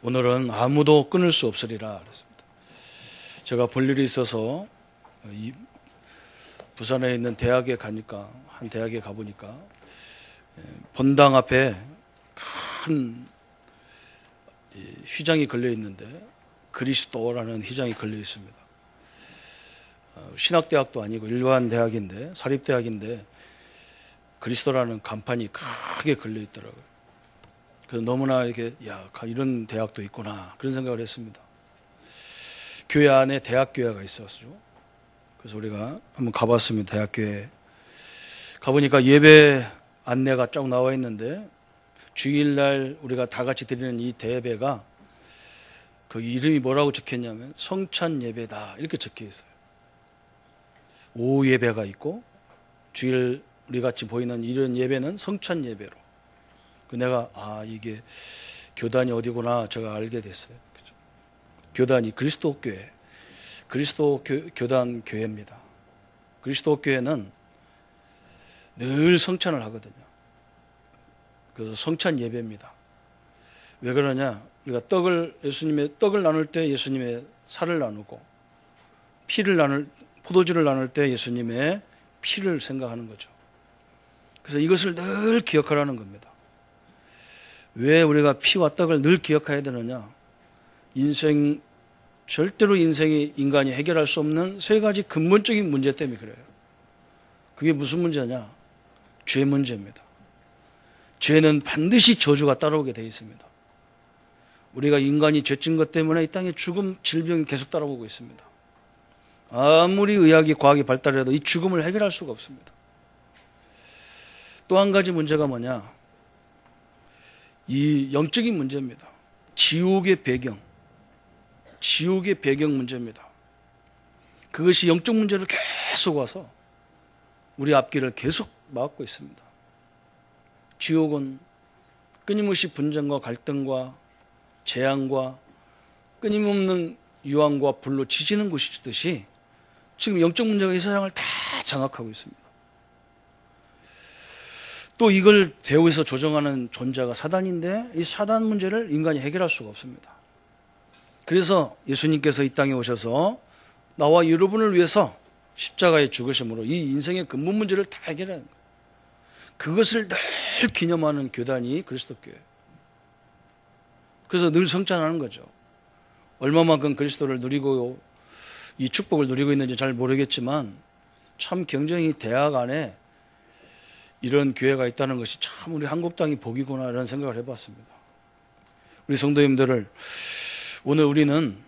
오늘은 아무도 끊을 수 없으리라 그랬습니다. 제가 볼 일이 있어서 부산에 있는 대학에 가니까, 한 대학에 가보니까 본당 앞에 큰 휘장이 걸려 있는데 그리스도라는 휘장이 걸려 있습니다. 신학대학도 아니고 일반 대학인데, 사립대학인데 그리스도라는 간판이 크게 걸려 있더라고요. 그래서 너무나 이렇게 이런 대학도 있구나 그런 생각을 했습니다. 교회 안에 대학교회가 있었죠. 그래서 우리가 한번 가봤습니다. 대학교회 가보니까 예배 안내가 쫙 나와 있는데, 주일날 우리가 다 같이 드리는 이 대예배가 그 이름이 뭐라고 적혔냐면 성찬 예배다 이렇게 적혀 있어요. 오후 예배가 있고 주일 우리 같이 보이는 이런 예배는 성찬 예배로. 내가 이게 교단이 어디구나 제가 알게 됐어요. 그죠? 교단이 그리스도 교회, 그리스도 교단 교회입니다. 그리스도 교회는 늘 성찬을 하거든요. 그래서 성찬 예배입니다. 왜 그러냐? 우리가 예수님의 떡을 나눌 때 예수님의 살을 나누고, 포도주를 나눌 때 예수님의 피를 생각하는 거죠. 그래서 이것을 늘 기억하라는 겁니다. 왜 우리가 피와 떡을 늘 기억해야 되느냐? 절대로 인간이 해결할 수 없는 세 가지 근본적인 문제 때문에 그래요. 그게 무슨 문제냐? 죄 문제입니다. 죄는 반드시 저주가 따라오게 되어 있습니다. 우리가 인간이 죄진 것 때문에 이 땅에 죽음, 질병이 계속 따라오고 있습니다. 아무리 의학이, 과학이 발달해도 이 죽음을 해결할 수가 없습니다. 또 한 가지 문제가 뭐냐? 이 영적인 문제입니다. 지옥의 배경 문제입니다. 그것이 영적 문제로 계속 와서 우리 앞길을 계속 막고 있습니다. 지옥은 끊임없이 분쟁과 갈등과 재앙과 끊임없는 유황과 불로 지지는 곳이듯이 지금 영적 문제가 이 세상을 다 장악하고 있습니다. 또 이걸 배후에서 조정하는 존재가 사단인데, 이 사단 문제를 인간이 해결할 수가 없습니다. 그래서 예수님께서 이 땅에 오셔서 나와 여러분을 위해서 십자가에 죽으심으로 이 인생의 근본 문제를 다 해결하는 거예요. 그것을 늘 기념하는 교단이 그리스도교회. 그래서 늘 성찬하는 거죠. 얼마만큼 그리스도를 누리고 이 축복을 누리고 있는지 잘 모르겠지만, 참 굉장히 대학 안에 이런 교회가 있다는 것이 참 우리 한국 땅이 복이구나 이런 생각을 해봤습니다. 우리 성도님들을, 오늘 우리는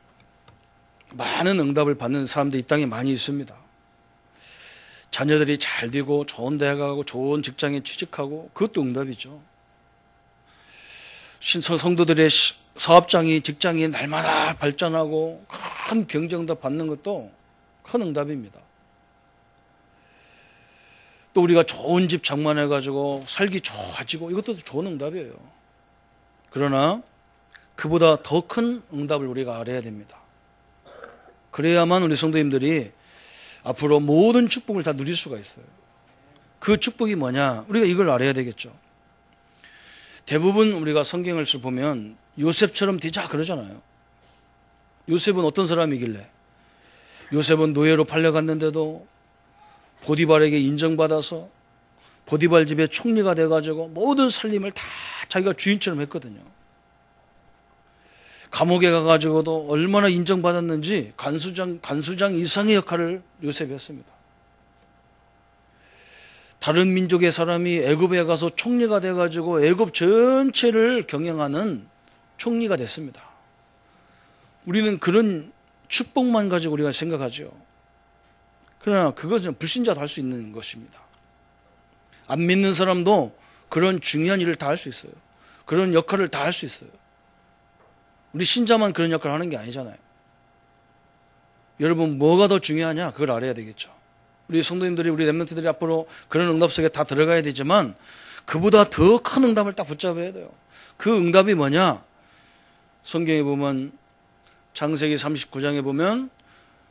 많은 응답을 받는 사람들이 이 땅에 많이 있습니다. 자녀들이 잘 되고 좋은 대학 가고 좋은 직장에 취직하고, 그것도 응답이죠. 성도들의 사업장이, 직장이 날마다 발전하고 큰 경쟁도 받는 것도 큰 응답입니다. 또 우리가 좋은 집 장만해가지고 살기 좋아지고, 이것도 좋은 응답이에요. 그러나 그보다 더 큰 응답을 우리가 알아야 됩니다. 그래야만 우리 성도님들이 앞으로 모든 축복을 다 누릴 수가 있어요. 그 축복이 뭐냐? 우리가 이걸 알아야 되겠죠. 대부분 우리가 성경을 보면 요셉처럼 되자 그러잖아요. 요셉은 어떤 사람이길래? 요셉은 노예로 팔려갔는데도 보디발에게 인정받아서 보디발 집의 총리가 돼가지고 모든 살림을 다 자기가 주인처럼 했거든요. 감옥에 가가지고도 얼마나 인정받았는지 간수장 이상의 역할을 요셉이 했습니다. 다른 민족의 사람이 애굽에 가서 총리가 돼가지고 애굽 전체를 경영하는 총리가 됐습니다. 우리는 그런 축복만 가지고 우리가 생각하죠. 그러나 그것은 불신자도 할 수 있는 것입니다. 안 믿는 사람도 그런 중요한 일을 다 할 수 있어요. 그런 역할을 다 할 수 있어요. 우리 신자만 그런 역할을 하는 게 아니잖아요. 여러분, 뭐가 더 중요하냐? 그걸 알아야 되겠죠. 우리 성도님들이, 우리 렘넌트들이 앞으로 그런 응답 속에 다 들어가야 되지만, 그보다 더 큰 응답을 딱 붙잡아야 돼요. 그 응답이 뭐냐? 성경에 보면, 창세기 39장에 보면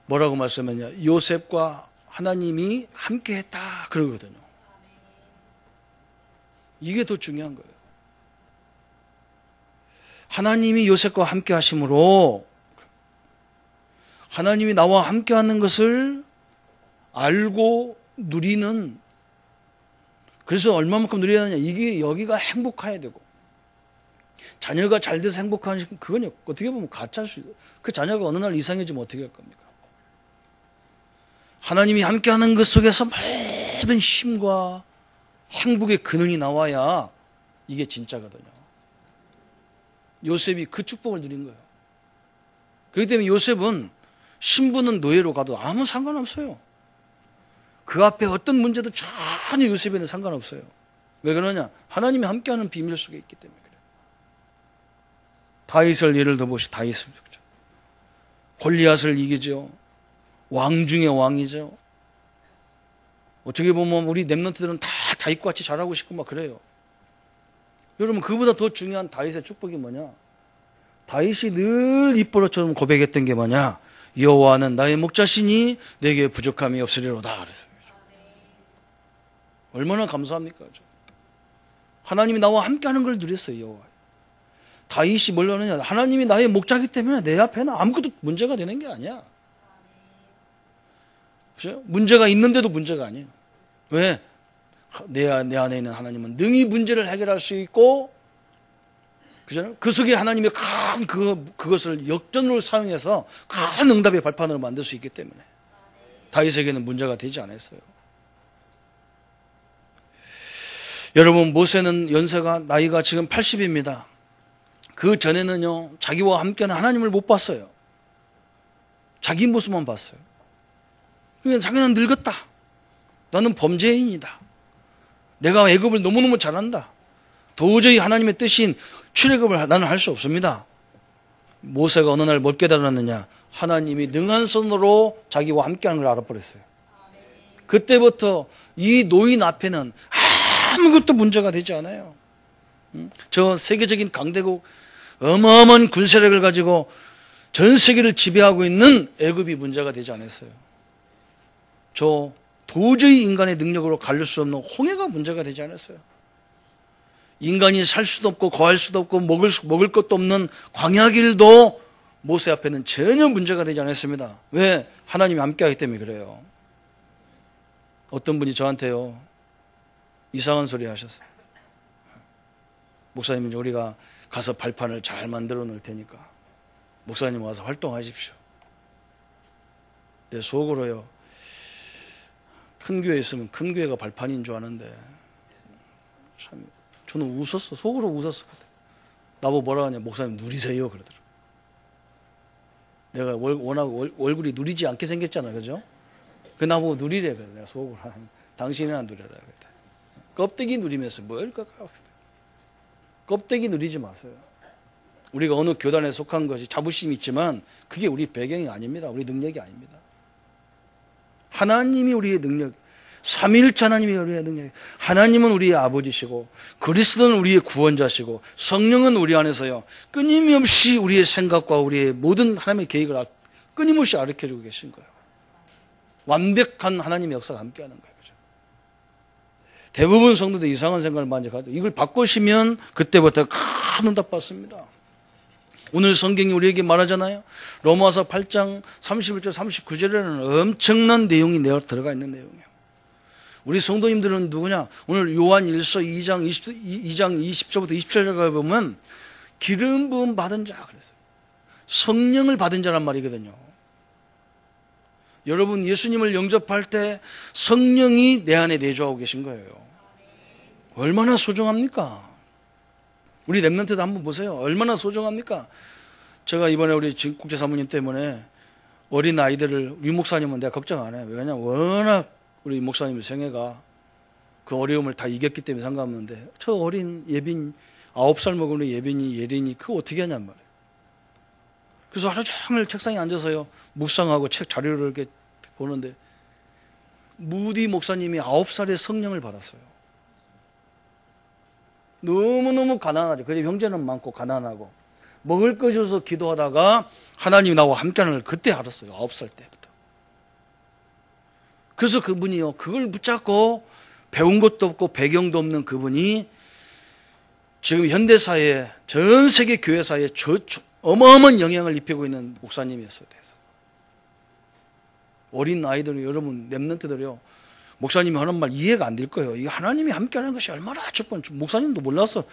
뭐라고 말씀하냐? 요셉과 하나님이 함께 했다 그러거든요. 이게 더 중요한 거예요. 하나님이 요셉과 함께 하심으로 하나님이 나와 함께 하는 것을 알고 누리는, 그래서 얼마만큼 누려야 하느냐, 이게 여기가 행복해야 되고, 자녀가 잘 돼서 행복한, 그건 어떻게 보면 가짜일 수 있어요. 그 자녀가 어느 날 이상해지면 어떻게 할 겁니까? 하나님이 함께하는 것 속에서 모든 힘과 행복의 근원이 나와야 이게 진짜거든요. 요셉이 그 축복을 누린 거예요. 그렇기 때문에 요셉은 신부는 노예로 가도 아무 상관없어요. 그 앞에 어떤 문제도 전혀 요셉에는 상관없어요. 왜 그러냐? 하나님이 함께하는 비밀 속에 있기 때문에 그래요. 다윗을 예를 들어 보시, 다윗을 골리앗을 이기죠. 왕 중의 왕이죠. 어떻게 보면 우리 랩런트들은 다 다윗과 같이 잘하고 싶고 막 그래요. 여러분, 그보다 더 중요한 다윗의 축복이 뭐냐? 다윗이 늘 입버릇처럼 고백했던 게 뭐냐? 여호와는 나의 목자시니 내게 부족함이 없으리로다 그랬어요. 얼마나 감사합니까? 하나님이 나와 함께하는 걸 누렸어요. 여호와. 다윗이 뭘 하느냐? 하나님이 나의 목자이기 때문에 내 앞에는 아무것도 문제가 되는 게 아니야. 그죠? 문제가 있는데도 문제가 아니에요. 왜? 내 안에 있는 하나님은 능히 문제를 해결할 수 있고, 그죠? 그 속에 하나님의 큰 그것을 역전으로 사용해서 큰 응답의 발판으로 만들 수 있기 때문에 다윗에게는 문제가 되지 않았어요. 여러분, 모세는 연세가 나이가 지금 80입니다. 그 전에는요, 자기와 함께하는 하나님을 못 봤어요. 자기 모습만 봤어요. 그러니까 자기는 늙었다. 나는 범죄인이다. 내가 애굽을 너무너무 잘한다. 도저히 하나님의 뜻인 출애굽을 나는 할 수 없습니다. 모세가 어느 날 뭘 깨달았느냐? 하나님이 능한 손으로 자기와 함께하는 걸 알아버렸어요. 그때부터 이 노인 앞에는 아무것도 문제가 되지 않아요. 저 세계적인 강대국, 어마어마한 군세력을 가지고 전 세계를 지배하고 있는 애굽이 문제가 되지 않았어요. 저 도저히 인간의 능력으로 가릴 수 없는 홍해가 문제가 되지 않았어요. 인간이 살 수도 없고 거할 수도 없고 먹을 것도 없는 광야길도 모세 앞에는 전혀 문제가 되지 않았습니다. 왜? 하나님이 함께하기 때문에 그래요. 어떤 분이 저한테요, 이상한 소리 하셨어요. 목사님, 우리가 가서 발판을 잘 만들어 놓을 테니까 목사님 와서 활동하십시오. 내 속으로요, 큰 교회 있으면 큰 교회가 발판인 줄 아는데 참 저는 웃었어. 속으로 웃었어. 나보고 뭐라 하냐? 목사님 누리세요 그러더라고요. 내가 워낙 얼굴이 누리지 않게 생겼잖아, 그죠? 그 나보고 누리래 그래. 내가 속으로 당신이나 누려라 그래. 껍데기 누리면서 뭘 껍데기 누리지 마세요. 우리가 어느 교단에 속한 것이 자부심이 있지만 그게 우리 배경이 아닙니다. 우리 능력이 아닙니다. 하나님이 우리의 능력, 삼위일체 하나님이 우리의 능력, 하나님은 우리의 아버지시고 그리스도는 우리의 구원자시고 성령은 우리 안에서요 끊임없이 우리의 생각과 우리의 모든 하나님의 계획을 끊임없이 가르쳐주고 계신 거예요. 완벽한 하나님의 역사가 함께하는 거예요. 그죠? 대부분 성도들 이상한 생각을 많이 가지고 이걸 바꾸시면 그때부터 큰 응답 받습니다. 오늘 성경이 우리에게 말하잖아요. 로마서 8장 31절 39절에는 엄청난 내용이 들어가 있는 내용이에요. 우리 성도님들은 누구냐? 오늘 요한 1서 2장 20절부터 27절에 보면 기름 부음 받은 자 그랬어요. 성령을 받은 자란 말이거든요. 여러분, 예수님을 영접할 때 성령이 내 안에 내주하고 계신 거예요. 얼마나 소중합니까? 우리 랩런트도 한번 보세요. 얼마나 소중합니까? 제가 이번에 우리 국제사모님 때문에 어린 아이들을, 유 목사님은 내가 걱정 안 해요. 왜냐면 워낙 우리 목사님 생애가 그 어려움을 다 이겼기 때문에 상관없는데 저 어린 예빈 9살 먹은 우리 예린이 그거 어떻게 하냔 말이에요. 그래서 하루 종일 책상에 앉아서요 묵상하고 책 자료를 이렇게 보는데 무디 목사님이 9살에 성령을 받았어요. 너무너무 가난하죠. 그래서 형제는 많고 가난하고 먹을 것이 없어서 기도하다가 하나님이 나와 함께하는 걸 그때 알았어요. 9살 때부터. 그래서 그분이요 그걸 붙잡고 배운 것도 없고 배경도 없는 그분이 지금 현대사회에, 전 세계 교회사회에 어마어마한 영향을 입히고 있는 목사님이었어요. 어린 아이들, 여러분, 랩런트들이요, 목사님이 하는 말 이해가 안 될 거예요. 이게 하나님이 함께하는 것이 얼마나 목사님도 몰랐어.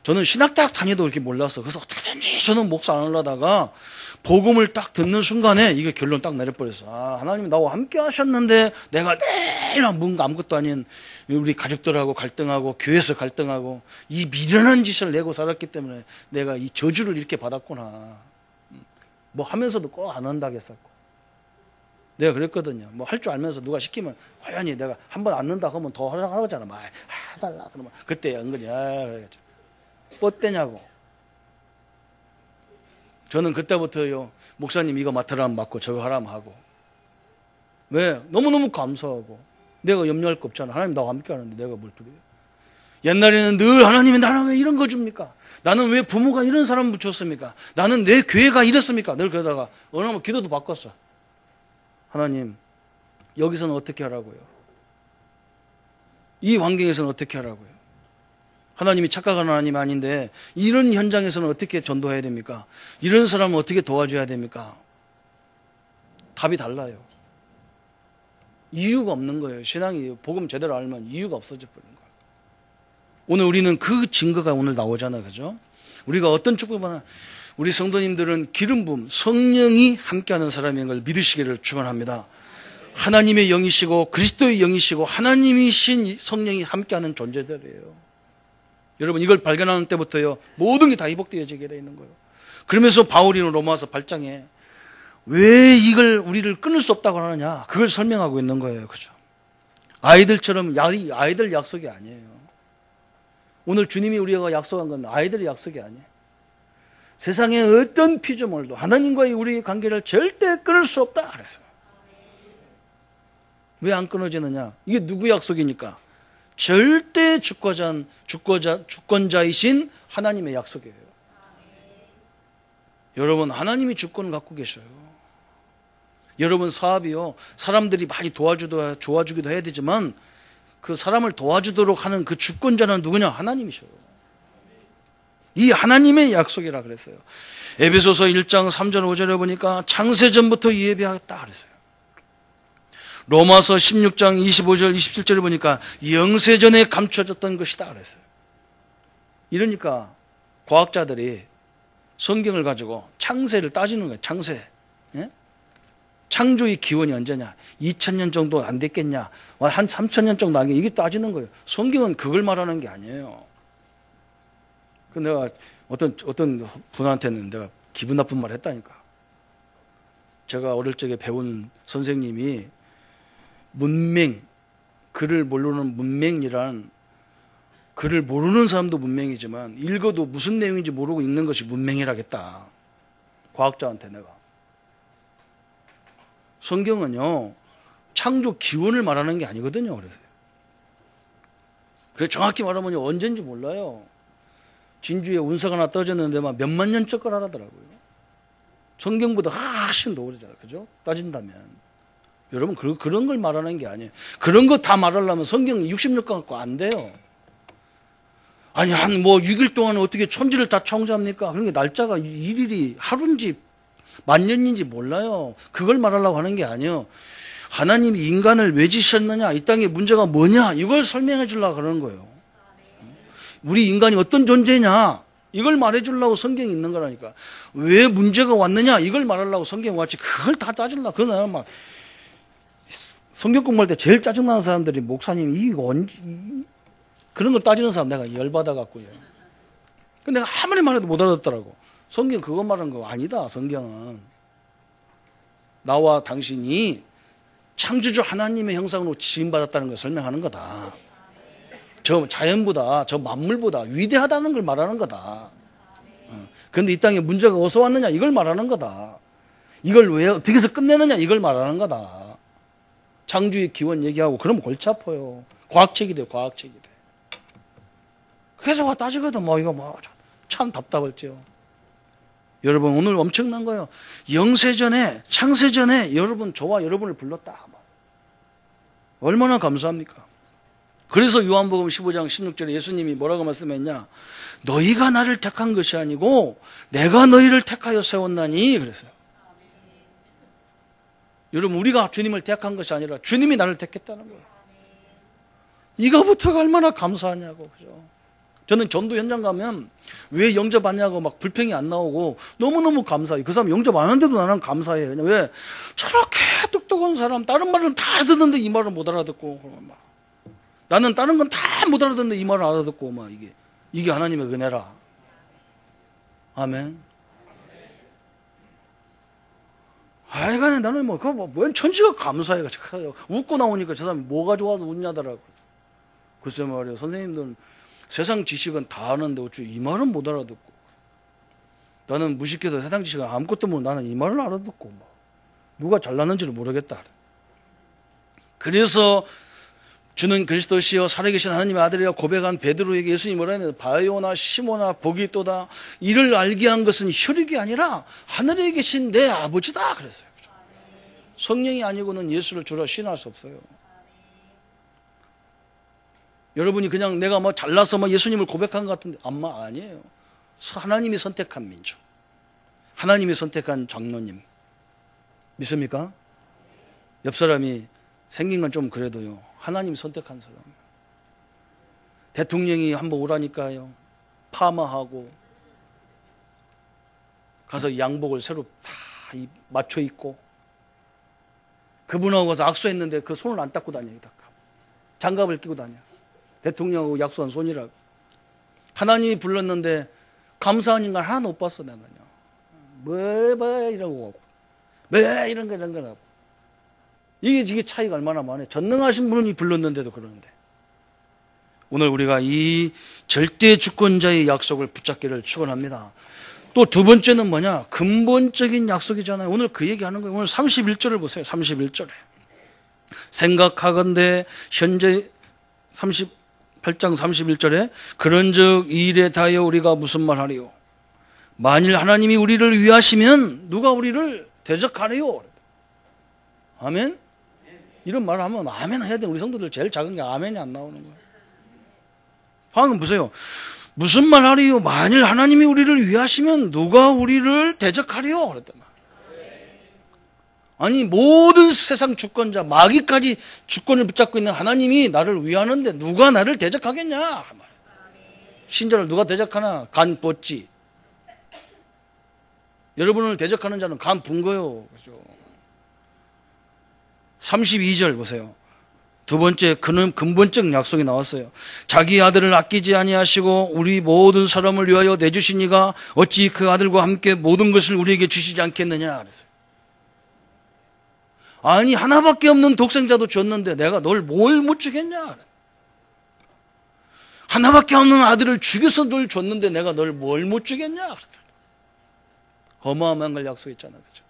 저는 신학대학 다녀도 이렇게 몰랐어. 그래서 어떻게든지 저는 목사 안 하려다가 복음을 딱 듣는 순간에 이게 결론 딱 내려버렸어. 아, 하나님이 나와 함께 하셨는데 내가 매일 뭔가 아무것도 아닌 우리 가족들하고 갈등하고 교회에서 갈등하고 이 미련한 짓을 내고 살았기 때문에 내가 이 저주를 이렇게 받았구나. 뭐 하면서도 꼭 안 한다겠었고. 내가 그랬거든요. 뭐 할 줄 알면서 누가 시키면 과연히 내가 한 번 안 넣는다 하면 더 하라고 하잖아. 막 해달라. 그러면 그때 은근히 그래가지고 뻗대냐고. 저는 그때부터요, 목사님 이거 맡으라면 맡고 저거 하라면 하고. 왜? 너무너무 감사하고 내가 염려할 거 없잖아. 하나님 나와 함께 하는데 내가 뭘 두려워요. 옛날에는 늘 하나님이 나는 왜 이런 거 줍니까? 나는 왜 부모가 이런 사람 붙였습니까? 나는 내 교회가 이랬습니까? 늘 그러다가 어느 날 기도도 바꿨어. 하나님, 여기서는 어떻게 하라고요? 이 환경에서는 어떻게 하라고요? 하나님이 착각한 하나님 아닌데 이런 현장에서는 어떻게 전도해야 됩니까? 이런 사람은 어떻게 도와줘야 됩니까? 답이 달라요. 이유가 없는 거예요. 신앙이 복음 제대로 알면 이유가 없어져 버리는 거예요. 오늘 우리는 그 증거가 오늘 나오잖아요. 그죠? 우리가 어떤 축복을 우리 성도님들은 기름 부음, 성령이 함께하는 사람인 걸 믿으시기를 축원합니다. 하나님의 영이시고 그리스도의 영이시고 하나님이신 성령이 함께하는 존재들이에요. 여러분 이걸 발견하는 때부터요 모든 게 다 회복되어지게 되어 있는 거예요. 그러면서 바울이 로마서 8장에 왜 이걸 우리를 끊을 수 없다고 하느냐 그걸 설명하고 있는 거예요. 그죠? 아이들처럼 아이들 약속이 아니에요. 오늘 주님이 우리가 약속한 건 아이들의 약속이 아니에요. 세상의 어떤 피조물도 하나님과의 우리의 관계를 절대 끊을 수 없다 그랬어요. 왜 안 끊어지느냐? 이게 누구 약속이니까? 절대 주권자이신 하나님의 약속이에요. 여러분 하나님이 주권을 갖고 계셔요. 여러분 사업이요 사람들이 많이 도와주기도 해야 되지만 그 사람을 도와주도록 하는 그 주권자는 누구냐? 하나님이셔요. 이 하나님의 약속이라 그랬어요. 에베소서 1장 3절 5절에 보니까 창세전부터 예비하였다 그랬어요. 로마서 16장 25절 27절에 보니까 영세전에 감춰졌던 것이다 그랬어요. 이러니까 과학자들이 성경을 가지고 창세를 따지는 거예요. 창세. 예? 창조의 기원이 언제냐? 2000년 정도 안 됐겠냐? 한 3000년 정도 안 돼. 이게 따지는 거예요. 성경은 그걸 말하는 게 아니에요. 그 내가 어떤 분한테는 내가 기분 나쁜 말 했다니까. 제가 어릴 적에 배운 선생님이 문맹, 글을 모르는 문맹이란 글을 모르는 사람도 문맹이지만 읽어도 무슨 내용인지 모르고 읽는 것이 문맹이라겠다. 과학자한테 내가. 성경은요 창조 기원을 말하는 게 아니거든요. 그래서 정확히 말하면 언제인지 몰라요. 진주에 운석 하나 떠졌는데 막 몇만 년 쩍걸 하더라고요. 성경보다 훨씬 더 오래잖아요. 그죠? 따진다면. 여러분 그런 걸 말하는 게 아니에요. 그런 거 다 말하려면 성경 60년 갖고 안 돼요. 아니 한 6일 동안 어떻게 천지를 다 창조합니까? 그러니까 날짜가 일일이 하루인지 만년인지 몰라요. 그걸 말하려고 하는 게 아니에요. 하나님이 인간을 왜 지으셨느냐? 이 땅에 문제가 뭐냐? 이걸 설명해 주려고 그러는 거예요. 우리 인간이 어떤 존재냐? 이걸 말해 주려고 성경이 있는 거라니까. 왜 문제가 왔느냐? 이걸 말하려고 성경이 왔지. 그걸 다 따지려고. 그러나 막 성경 공부할 때 제일 짜증나는 사람들이 목사님 이거 언제 그런 걸 따지는 사람 내가 열받아 갖고요. 근데 내가 아무리 말해도 못 알아듣더라고. 성경 그거 말하는 거 아니다. 성경은 나와 당신이 창조주 하나님의 형상으로 지음받았다는 걸 설명하는 거다. 저 자연보다 저 만물보다 위대하다는 걸 말하는 거다. 그런데 이 땅에 문제가 어디서 왔느냐 이걸 말하는 거다. 이걸 왜 어떻게 해서 끝내느냐 이걸 말하는 거다. 창조의 기원 얘기하고 그러면 골치 아파요. 과학책이 돼. 과학책이 돼. 그래서 와 따지거든. 이거 참 답답할지요. 여러분 오늘 엄청난 거예요. 영세전에 창세전에 여러분 저와 여러분을 불렀다. 얼마나 감사합니까? 그래서 요한복음 15장 16절에 예수님이 뭐라고 말씀했냐? 너희가 나를 택한 것이 아니고 내가 너희를 택하여 세웠나니 그랬어요. 여러분, 우리가 주님을 택한 것이 아니라 주님이 나를 택했다는 거예요. 이거부터가 얼마나 감사하냐고. 그죠? 저는 전도 현장 가면 왜 영접 안 하냐고 막 불평이 안 나오고 너무너무 감사해요. 그 사람 영접 안 하는데도 나는 감사해요. 왜? 저렇게 똑똑한 사람 다른 말은 다 듣는데 이 말은 못 알아듣고 막. 나는 다른 건 다 못 알아듣는데 이 말을 알아듣고 막 이게 하나님의 은혜라. 아멘. 하여간에 나는 웬 천지가 감사해요. 웃고 나오니까 저 사람이 뭐가 좋아서 웃냐더라고. 글쎄 말이에요. 선생님들은 세상 지식은 다 아는데 어째 이 말은 못 알아듣고. 나는 무식해서 세상 지식은 아무것도 모르고 나는 이 말을 알아듣고 누가 잘났는지를 모르겠다. 그래서 주는 그리스도시요 살아계신 하나님의 아들이라 고백한 베드로에게 예수님이 뭐라 했는데 바요나 시모나 복이 또다 이를 알게 한 것은 혈육이 아니라 하늘에 계신 내 아버지다 그랬어요. 성령이 아니고는 예수를 주라 신할 수 없어요. 여러분이 그냥 내가 뭐 잘나서 뭐 예수님을 고백한 것 같은데 아니에요. 하나님이 선택한 민족, 하나님이 선택한 장로님 믿습니까? 옆 사람이 생긴 건 좀 그래도요. 하나님이 선택한 사람. 대통령이 한번 오라니까요. 파마하고 가서 양복을 새로 다 맞춰 입고 그분하고 가서 악수했는데 그 손을 안 닦고 다녀요. 장갑을 끼고 다녀요. 대통령하고 약속한 손이라고. 하나님이 불렀는데 감사한 인간 하나 못 봤어 나는요. 뭐 이러고 왜 이런 거라고. 이게 차이가 얼마나 많아요. 전능하신 분이 불렀는데도 그러는데. 오늘 우리가 이 절대 주권자의 약속을 붙잡기를 축원합니다. 또 두 번째는 뭐냐? 근본적인 약속이잖아요. 오늘 그 얘기하는 거예요. 오늘 31절을 보세요. 31절에. 생각하건대 현재 38장 31절에 그런즉 이 일에 다하여 우리가 무슨 말하리요? 만일 하나님이 우리를 위하시면 누가 우리를 대적하리요? 아멘? 이런 말을 하면 아멘 해야 되는 우리 성도들 제일 작은 게 아멘이 안 나오는 거예요. 방금 보세요. 무슨 말 하리요? 만일 하나님이 우리를 위하시면 누가 우리를 대적하리요? 그랬단 말이에요. 아니 모든 세상 주권자 마귀까지 주권을 붙잡고 있는 하나님이 나를 위하는데 누가 나를 대적하겠냐? 신자를 누가 대적하나? 간 벗지. 여러분을 대적하는 자는 간 분 거요. 그렇죠? 32절 보세요. 두 번째 근본적 약속이 나왔어요. 자기 아들을 아끼지 아니하시고 우리 모든 사람을 위하여 내주시니가 어찌 그 아들과 함께 모든 것을 우리에게 주시지 않겠느냐 그랬어요. 아니 하나밖에 없는 독생자도 줬는데 내가 널 뭘 못 주겠냐. 하나밖에 없는 아들을 죽여서 널 줬는데 내가 널 뭘 못 주겠냐. 어마어마한 걸 약속했잖아요. 그렇죠?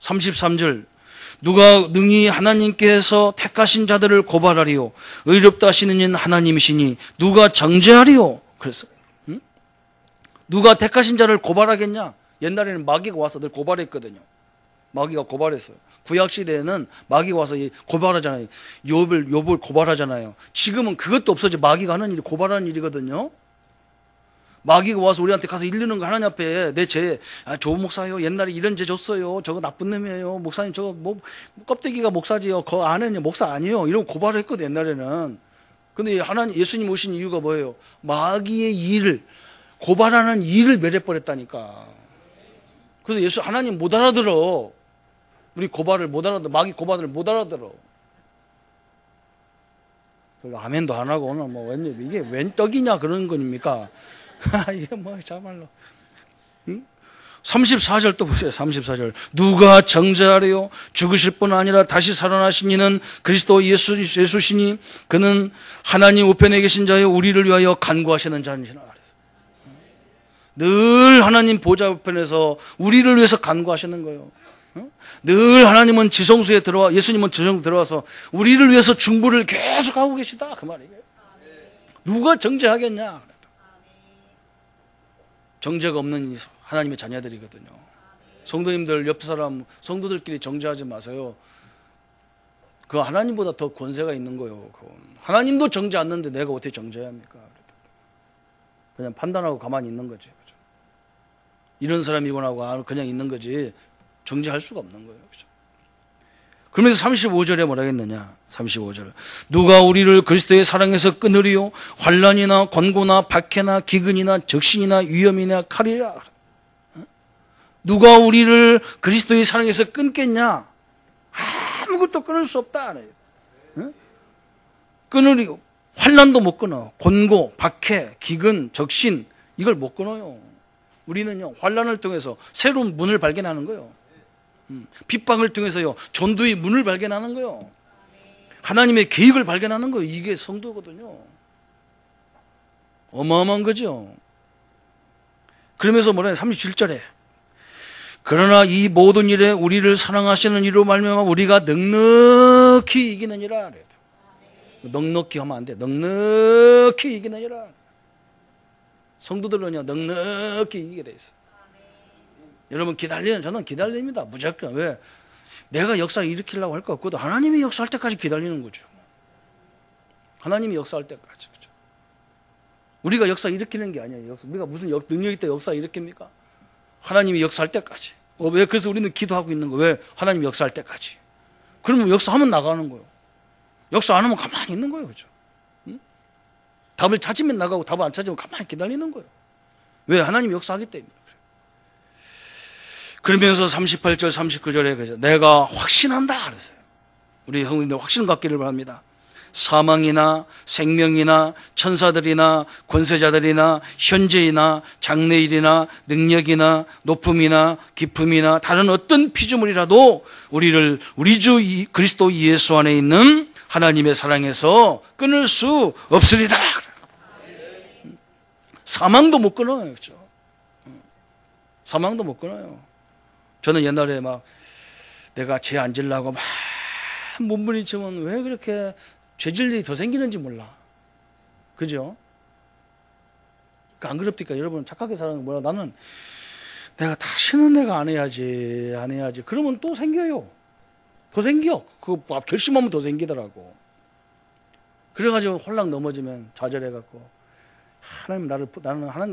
33절 누가 능히 하나님께서 택하신 자들을 고발하리요 의롭다 하시는 이는 하나님이시니 누가 정죄하리요. 그랬어요. 응? 누가 택하신 자를 고발하겠냐. 옛날에는 마귀가 와서 늘 고발했거든요. 마귀가 고발했어요. 구약시대에는 마귀가 와서 고발하잖아요. 욥을 고발하잖아요. 지금은 그것도 없어져. 마귀가 하는 일이 고발하는 일이거든요. 마귀가 와서 우리한테 가서 일르는 거 하나님 앞에 내 죄, 조 목사요. 옛날에 이런 죄 줬어요. 저거 나쁜 놈이에요. 목사님 저거 껍데기가 목사지요. 그 안에는 목사 아니에요. 이러고 고발을 했거든 옛날에는. 근데 하나님 예수님 오신 이유가 뭐예요? 마귀의 일을 고발하는 일을 멸해버렸다니까. 그래서 하나님 못 알아들어. 우리 고발을 못 알아들어. 마귀 고발을 못 알아들어. 아멘도 안 하고 오늘 웬일 이게 웬 떡이냐 그런 겁니까? 이게 참말로. 응? 34절 또 보세요. 34절. 누가 정죄하리요? 죽으실 뿐 아니라 다시 살아나신 이는 그리스도 예수시니 그는 하나님 우편에 계신 자여 우리를 위하여 간구하시는 자니시라. 늘 하나님 보좌 우편에서 우리를 위해서 간구하시는 거예요. 늘 하나님은 지성소에 예수님은 지성소에 들어와서 우리를 위해서 중보를 계속 하고 계시다. 그 말이에요. 누가 정죄하겠냐? 정죄가 없는 하나님의 자녀들이거든요. 성도님들 옆 사람 성도들끼리 정죄하지 마세요. 그 하나님보다 더 권세가 있는 거예요. 하나님도 정죄 않는데 내가 어떻게 정죄해야 합니까? 그냥 판단하고 가만히 있는 거지. 그죠? 이런 사람이구나 하고 그냥 있는 거지 정죄할 수가 없는 거예요. 그죠? 그러면서 35절에 뭐라 했느냐? 35절. 누가 우리를 그리스도의 사랑에서 끊으리요? 환난이나 권고나 박해나 기근이나 적신이나 위험이나 칼이라. 누가 우리를 그리스도의 사랑에서 끊겠냐? 아무것도 끊을 수 없다. 끊으리요. 환난도 못 끊어. 권고, 박해, 기근, 적신 이걸 못 끊어요. 우리는요 환난을 통해서 새로운 문을 발견하는 거예요. 핍박을 통해서요 전도의 문을 발견하는 거예요. 하나님의 계획을 발견하는 거예요. 이게 성도거든요. 어마어마한 거죠. 그러면서 뭐래요? 37절에 그러나 이 모든 일에 우리를 사랑하시는 이로 말미암아 우리가 넉넉히 이기느니라. 넉넉히 하면 안 돼. 넉넉히 이기느니라. 성도들은요 넉넉히 이기게 돼 있어요. 여러분 기다리는 저는 기다립니다. 무조건. 왜? 내가 역사 일으키려고 할 것 없거든. 하나님이 역사할 때까지 기다리는 거죠. 하나님이 역사할 때까지. 그렇죠? 우리가 역사 일으키는 게 아니에요. 우리가 무슨 능력 있다 역사 일으킵니까? 하나님이 역사할 때까지. 왜? 그래서 우리는 기도하고 있는 거예요. 왜? 하나님이 역사할 때까지. 그러면 역사하면 나가는 거예요. 역사 안 하면 가만히 있는 거예요. 그죠? 응? 답을 찾으면 나가고 답을 안 찾으면 가만히 기다리는 거예요. 왜? 하나님이 역사하기 때문에. 그러면서 38절 39절에 그죠? 내가 확신한다 그랬어요. 우리 성도님들 확신 갖기를 바랍니다. 사망이나 생명이나 천사들이나 권세자들이나 현재이나 장래일이나 능력이나 높음이나 깊음이나 다른 어떤 피조물이라도 우리를 우리 주 그리스도 예수 안에 있는 하나님의 사랑에서 끊을 수 없으리라. 사망도 못 끊어요. 그렇죠? 사망도 못 끊어요. 저는 옛날에 막 내가 죄 안 지려고 막 몸부림치면 왜 그렇게 죄질 일이 더 생기는지 몰라. 그죠? 안 그럽니까? 여러분 착하게 사는 거 뭐라. 나는 내가 다시는 내가 안 해야지. 그러면 또 생겨요. 더 생겨. 그거 결심하면 더 생기더라고. 그래가지고 홀랑 넘어지면 좌절해갖고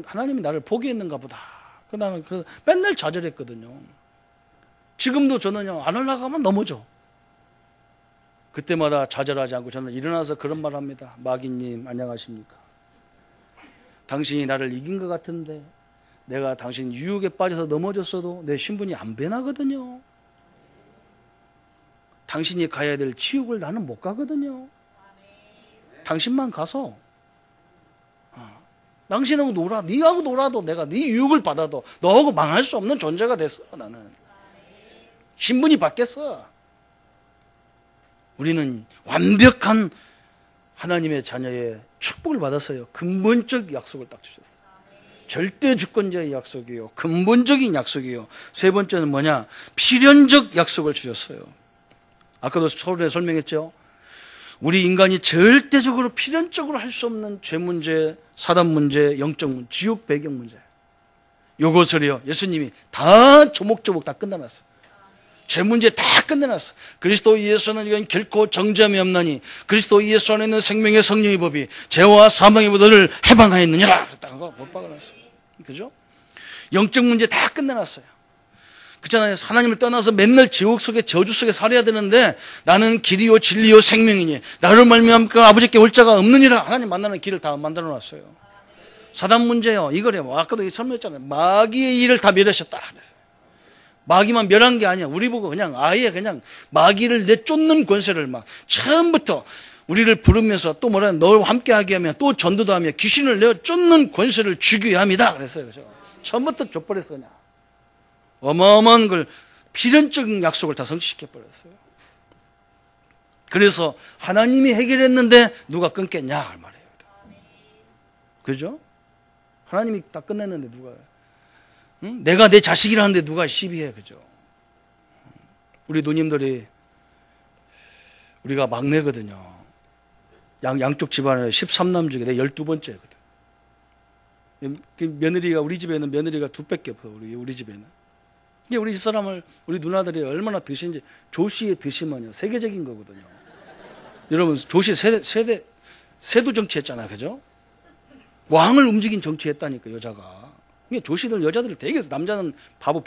하나님이 나를 포기했는가 보다. 나는 그래서 맨날 좌절했거든요. 지금도 저는요 안 올라가면 넘어져. 그때마다 좌절하지 않고 저는 일어나서 그런 말 합니다. 마귀님 안녕하십니까? 당신이 나를 이긴 것 같은데 내가 당신 유혹에 빠져서 넘어졌어도 내 신분이 안 변하거든요. 당신이 가야 될 지옥을 나는 못 가거든요. 당신만 가서 당신하고 놀아. 네하고 놀아도 내가 네 유혹을 받아도 너하고 망할 수 없는 존재가 됐어. 나는 신분이 바뀌었어. 우리는 완벽한 하나님의 자녀의 축복을 받았어요. 근본적 약속을 딱 주셨어요. 절대 주권자의 약속이요. 근본적인 약속이요. 세 번째는 뭐냐? 필연적 약속을 주셨어요. 아까도 서울에 설명했죠. 우리 인간이 절대적으로 필연적으로 할 수 없는 죄 문제, 사단 문제, 영적 문제, 지옥 배경 문제. 요것을요 예수님이 다 조목조목 다 끝내놨어요. 죄 문제 다 끝내놨어. 그리스도 예수는 이건 결코 정죄함이 없나니 그리스도 예수 안에 있는 생명의 성령의 법이 죄와 사망의 모든 해방하였느니라. 그랬다는 거 못 박아놨어요. 그죠? 영적 문제 다 끝내놨어요. 그렇잖아요. 하나님을 떠나서 맨날 지옥 속에 저주 속에 살아야 되는데 나는 길이요 진리요 생명이니 나를 말미암아 아버지께 올 자가 없느니라. 하나님 만나는 길을 다 만들어놨어요. 사단 문제요. 이거래요. 아까도 설명했잖아요. 마귀의 일을 다 멸하셨다. 그랬어요. 마귀만 멸한 게 아니야. 우리 보고 그냥 아예 그냥 마귀를 내쫓는 권세를 막 처음부터 우리를 부르면서 또 뭐라 너와 함께하게 하며 또 전도도 하며 귀신을 내쫓는 권세를 주기야 합니다. 그랬어요. 그죠? 처음부터 줘버렸어 그냥. 어마어마한 걸 필연적인 약속을 다 성취시켜버렸어요. 그래서 하나님이 해결했는데 누가 끊겠냐 할 말이에요. 그죠? 하나님이 다 끝냈는데 누가 응? 내가 내 자식이라는데 누가 시비해. 그죠? 우리 누님들이 우리가 막내거든요. 양쪽 집안에 13남 중에 내 12번째거든. 며느리가 우리 집에는 며느리가 둘밖에 없어. 우리 집에는. 우리 집사람을 우리 누나들이 얼마나 드시는지 조시에 드시면요 세계적인 거거든요. 여러분 조시 세도 정치했잖아요, 그죠? 왕을 움직인 정치했다니까 여자가. 이게 조시들 여자들이 되게 남자는 바보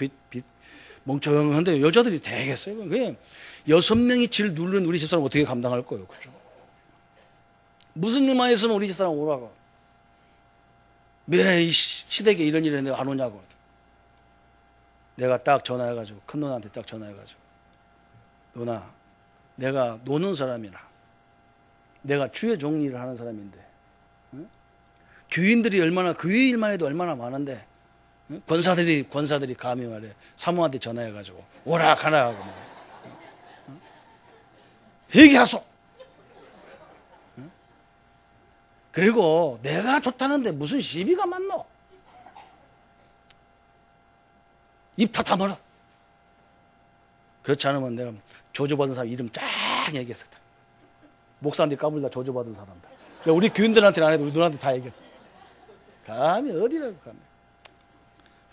멍청한데 여자들이 되게 했어요. 그게 6명이 질 누르는 우리 집사람 어떻게 감당할 거예요, 그죠? 무슨 일만 있으면 우리 집사람 오라고. 왜 이 시댁에 이런 일이 안 오냐고. 내가 딱 전화해가지고 큰 누나한테 딱 전화해가지고 누나, 내가 노는 사람이라 내가 주의 종 일을 하는 사람인데, 응? 교인들이 얼마나 교회 일만 해도 얼마나 많은데, 응? 권사들이 감히 말해 사모한테 전화해가지고 오라 가라 하고 응? 회개하소. 응? 그리고 내가 좋다는데 무슨 시비가 많노? 입 다 다물어. 그렇지 않으면 내가 저주받은 사람 이름 쫙 얘기했어. 목사님들이 까불다 저주받은 사람들. 내가 우리 교인들한테는 안 해도 우리 누나한테 다 얘기했어. 감히 어디라고 감히.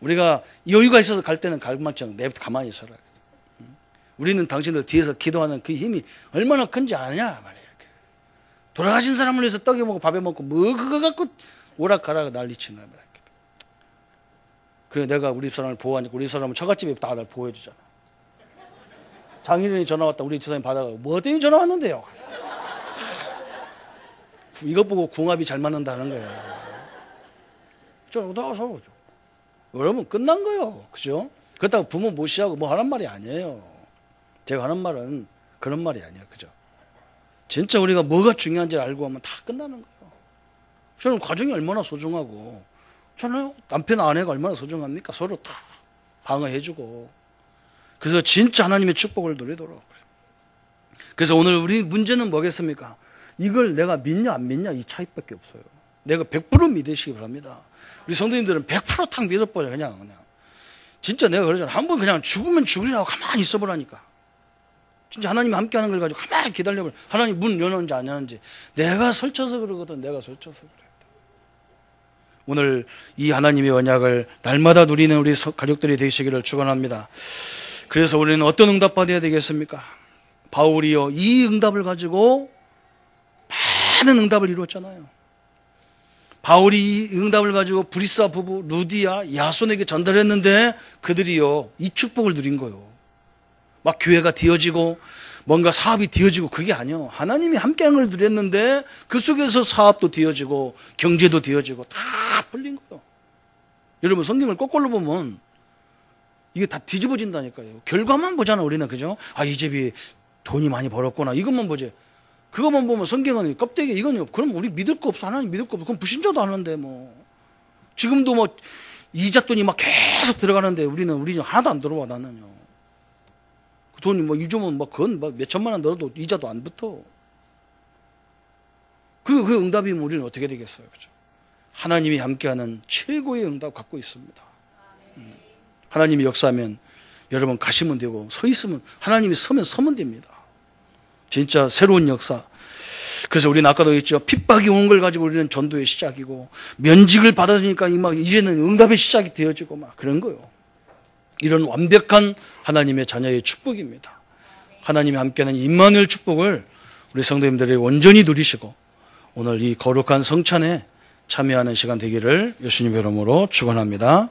우리가 여유가 있어서 갈 때는 갈망청 내 가만히 있어라. 우리는 당신들 뒤에서 기도하는 그 힘이 얼마나 큰지 아냐 말이야. 돌아가신 사람을 위해서 떡에 먹고 밥에 먹고 뭐 그거 갖고 오락가락 난리치나 말이야. 그래 내가 우리 집사람을 보호하니까 우리 집사람은 처갓집에 다 날 보호해주잖아. 장인어른이 전화 왔다 우리 집사람이 받아가고 뭐 때문에 전화 왔는데요? 이것 보고 궁합이 잘 맞는다는 거예요. 저 나가서 여러분 끝난 거예요, 그죠? 그렇다고 부모 무시하고 뭐 하란 말이 아니에요. 제가 하는 말은 그런 말이 아니에요, 그죠? 진짜 우리가 뭐가 중요한지 알고 하면 다 끝나는 거예요. 저는 가정이 얼마나 소중하고, 저는 남편 아내가 얼마나 소중합니까? 서로 다 방어해주고. 그래서 진짜 하나님의 축복을 누리도록. 그래서 오늘 우리 문제는 뭐겠습니까? 이걸 내가 믿냐 안 믿냐 이 차이밖에 없어요. 내가 100% 믿으시기 바랍니다. 우리 성도님들은 100% 탁 믿어버려 그냥. 진짜 내가 그러잖아. 한번 그냥 죽으면 죽으려고 가만히 있어보라니까. 진짜 하나님이 함께하는 걸 가지고 가만히 기다려보라. 하나님 문 여는지 안 여는지. 내가 설쳐서 그러거든. 내가 설쳐서 그래. 오늘 이 하나님의 언약을 날마다 누리는 우리 가족들이 되시기를 축원합니다. 그래서 우리는 어떤 응답 받아야 되겠습니까? 바울이요 이 응답을 가지고 많은 응답을 이루었잖아요. 바울이 이 응답을 가지고 브리스와 부부 루디아 야손에게 전달했는데 그들이요 이 축복을 누린 거예요. 막 교회가 되어지고 뭔가 사업이 되어지고 그게 아니요. 하나님이 함께하는 걸 누렸는데 그 속에서 사업도 되어지고 경제도 되어지고 다 풀린 거예요. 여러분 성경을 거꾸로 보면 이게 다 뒤집어진다니까요. 결과만 보잖아 우리는, 그죠? 아, 이 집이 돈이 많이 벌었구나 이것만 보지. 그것만 보면 성경은 껍데기 이건 그럼 우리 믿을 거 없어. 하나님 믿을 거 없어. 그럼 불신자도 하는데 뭐 지금도 뭐 이자 돈이 막 계속 들어가는데 우리는 하나도 안 들어와. 나는요 돈이 뭐 요즘은 뭐 그건 뭐 몇 천만 원 넣어도 이자도 안 붙어. 그 응답이면 우리는 어떻게 되겠어요, 그죠? 하나님이 함께하는 최고의 응답 갖고 있습니다. 하나님이 역사하면 여러분 가시면 되고 서 있으면 하나님이 서면 됩니다. 진짜 새로운 역사. 그래서 우리는 아까도 했죠. 핍박이 온 걸 가지고 우리는 전도의 시작이고 면직을 받아주니까 이제는 응답의 시작이 되어지고 막 그런 거예요. 이런 완벽한 하나님의 자녀의 축복입니다. 하나님이 함께하는 임마누엘 축복을 우리 성도님들이 온전히 누리시고 오늘 이 거룩한 성찬에 참여하는 시간 되기를 예수님의 이름으로 축원합니다.